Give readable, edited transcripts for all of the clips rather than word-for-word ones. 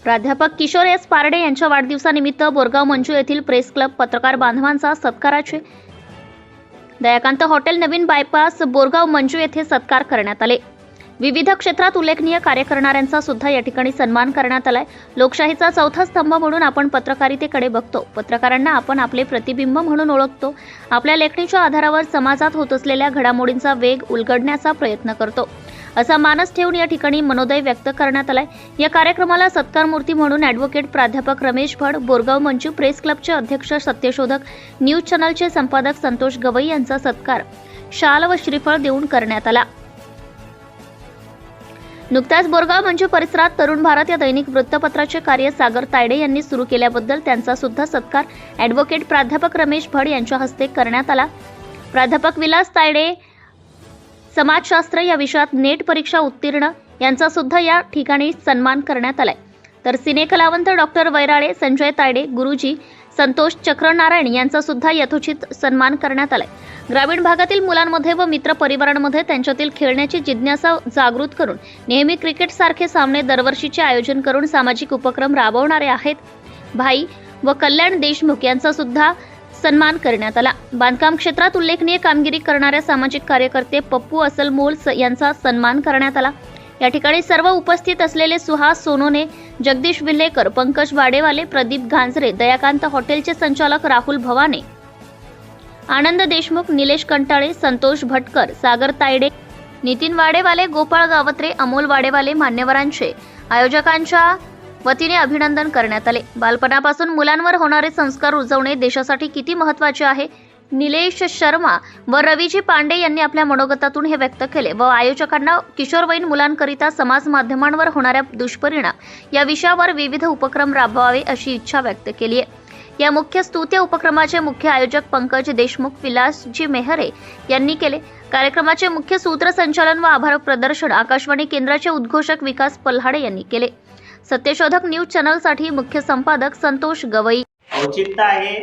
प्राध्यापक किशोर एस पारडे यांच्या वाढदिवसानिमित्त बोरगाव मंचू येथील प्रेस क्लब पत्रकार बांधवांचा सत्काराचे दयाकांत हॉटेल नवीन बायपास बोरगाव मंचू येथे सत्कार करण्यात आले। विविध क्षेत्रात उल्लेखनीय कार्य करणाऱ्यांचा सुद्धा या ठिकाणी सन्मान करण्यात आलाय। लोकशाहीचा चौथा स्तंभ म्हणून आपण पत्रकारितेकडे बघतो। पत्रकारांना आपण आपले प्रतिबिंब म्हणून ओळखतो। आपल्या लेखणीच्या आधारावर समाजात होत असलेल्या घडामोडींचा वेग उलगडण्याचा प्रयत्न करतो, असा मानस ठेवून या ठिकाणी मनोदय व्यक्त करण्यात आलाय। या कार्यक्रमाला सत्कार मूर्ती म्हणून ॲडव्होकेट प्राध्यापक रमेश भट, बोरगाव मंचू प्रेस क्लबचे अध्यक्ष सत्यशोधक, न्यूज चॅनलचे संपादक संतोष गवई यांचा सत्कार शाल व श्रीफळ देऊन करण्यात आला। नुकताच बोरगाव मंचू परिसरात तरुण भारत या दैनिक वृत्तपत्राचे कार्य सागर तायडे यांनी सुरू केल्याबद्दल त्यांचा सुद्धा सत्कार ॲडव्होकेट प्राध्यापक रमेश भट यांच्या हस्ते करण्यात आला। प्राध्यापक विलास तायडे समाजशास्त्र या विषयात नेट परीक्षा उत्तीर्ण यांचा सुद्धा या ठिकाणी सन्मान करण्यात आलाय। तर सिनेकलावंत डॉक्टर वैराळे, संजय तायडे, गुरुजी, संतोष चक्रनारायण यांचा सुद्धा यथोचित सन्मान करण्यात आलाय। ग्रामीण भागातील मुलांमध्ये व मित्र परिवारांमध्ये त्यांच्यातील खेळण्याची जिज्ञासा जागृत करून नेहमी क्रिकेट सारखे सामने दरवर्षीचे आयोजन करून सामाजिक उपक्रम राबवणारे आहेत भाई व कल्याण देशमुख यांचा सुद्धा सन्मान करण्यात आला। बांधकाम क्षेत्रात उल्लेखनीय कामगिरी करणाऱ्या सामाजिक कार्यकर्ते पप्पू असलमोल यांचा सन्मान करण्यात आला। या ठिकाणी सर्व उपस्थित असलेले सुहास सोनोने, जगदीश विल्हेकर, पंकज वाडेवाले, प्रदीप गांजरे, दयाकांत हॉटेलचे संचालक राहुल भवाने, आनंद देशमुख, निलेश कंटाळे, संतोष भटकर, सागर तायडे, नितीन वाडेवाले, गोपाळ गावत्रे, अमोल वाडेवाले मान्यवरांचे आयोजकांच्या वतीने अभिनंदन करण्यात आले। बालपणापासून मुलांवर होणारे संस्कार रुजवणे देशासाठी किती महत्त्वाचे आहे, निलेश शर्मा व रवीजी पांडे यांनी आपल्या मनोगतातून हे व्यक्त केले व आयोजकांना किशोरवयीन मुलांकरिता समाज माध्यमांवर होणाऱ्या दुष्परिणाम या विषयावर विविध उपक्रम राबवावे अशी इच्छा व्यक्त केली आहे। या मुख्य स्तुत्य उपक्रमाचे मुख्य आयोजक पंकज देशमुख, विलासजी मेहरे यांनी केले। कार्यक्रमाचे मुख्य सूत्रसंचालन व आभार प्रदर्शन आकाशवाणी केंद्राचे उद्घोषक विकास पल्हाडे यांनी केले। सत्यशोधक न्यूज चॅनलसाठी मुख्य संपादक संतोष गवई। औचित्य आहे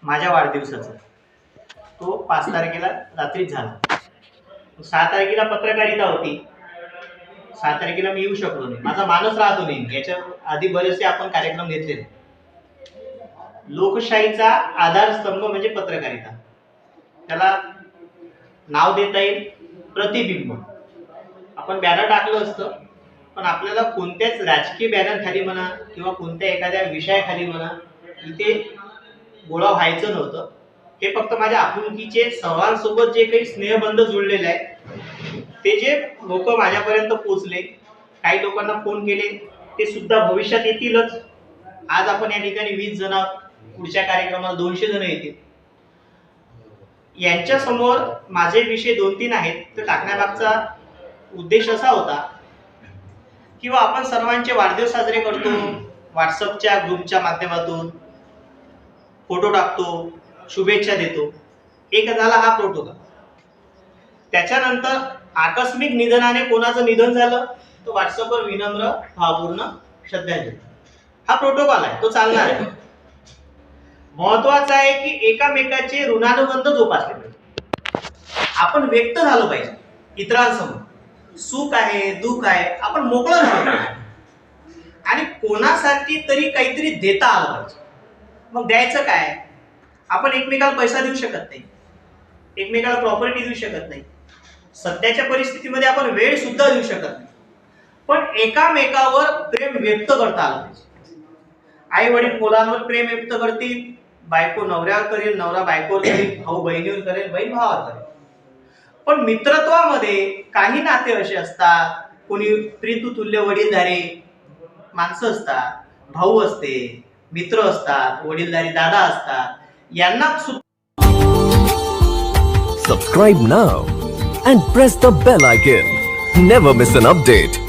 माझ्या वाढदिवसाचं, तो 5 तारखेला रात्रीच झाला। 6 तारखेला पत्रकारिता होती, 6 तारखेला मी येऊ शकलो नाही, माझा मानस राहतो नाही। याच्या आधी बरेचसे आपण कार्यक्रम घेतले। लोकशाहीचा आधारस्तंभ म्हणजे पत्रकारिता, त्याला नाव देता येईल प्रतिबिंब। आपण बॅनर टाकलं असतं, पण आपल्याला कोणत्याच राजकीय बॅनर खाली म्हणा किंवा कोणत्या एखाद्या विषयाखाली म्हणा इथे गोळा व्हायचं नव्हतं। हे फक्त माझ्या आपुलकीचे सर्वांसोबत जे काही स्नेहबंध जुळलेले आहे ते जे लोक माझ्यापर्यंत पोहोचले, काही लोकांना फोन केले, ते सुद्धा भविष्यात येतीलच। आज आपण या ठिकाणी 20 जण, पुढच्या कार्यक्रमाला 200 जण येतील। यांच्या समोर माझे विषय 2-3 आहेत, तर टाकण्यामागचा उद्देश असा होता किंवा आपण सर्वांचे वाढदिवस साजरे करतो, व्हॉट्सअपच्या ग्रुपच्या माध्यमातून फोटो टाकतो, शुभेच्छा देतो, एक झाला हा प्रोटोकॉल। त्याच्यानंतर आकस्मिक निधनाने कोणाचं निधन झालं तर व्हॉट्सअपवर विनम्र भावपूर्ण श्रद्धांजली, हा प्रोटोकॉल आहे, तो चालणार आहे। महत्वाचं आहे की एकामेकाचे ऋणानुबंध जोपासले पाहिजे, आपण व्यक्त झालो पाहिजे इतरांसमोर। सुख आहे, दुःख आहे, आपण मोकळं झालो पाहिजे आणि कोणासाठी तरी काहीतरी देता आलं पाहिजे। मग द्यायचं काय? आपण एकमेकाला पैसा देऊ शकत नाही, एकमेकाला प्रॉपर्टी देऊ शकत नाही, सध्याच्या परिस्थितीमध्ये आपण वेळ सुद्धा देऊ शकत नाही, पण एकामेकावर प्रेम व्यक्त करता आलं पाहिजे। आई वडील मुलांवर प्रेम व्यक्त करतील, बायको नवऱ्यावर करेल, नवरा बायकोवर करेल, भाऊ बहिणीवर करेल, बहीण भावावर करेल। पण मित्रत्वामध्ये काही नाते असे असतात, कोणी प्रीतुतुल्य वडीलधारी माणसं असतात, भाऊ असते, मित्र असतात, वडीलधारी दादा असतात, यांना Subscribe now and press the bell icon. Never miss an update.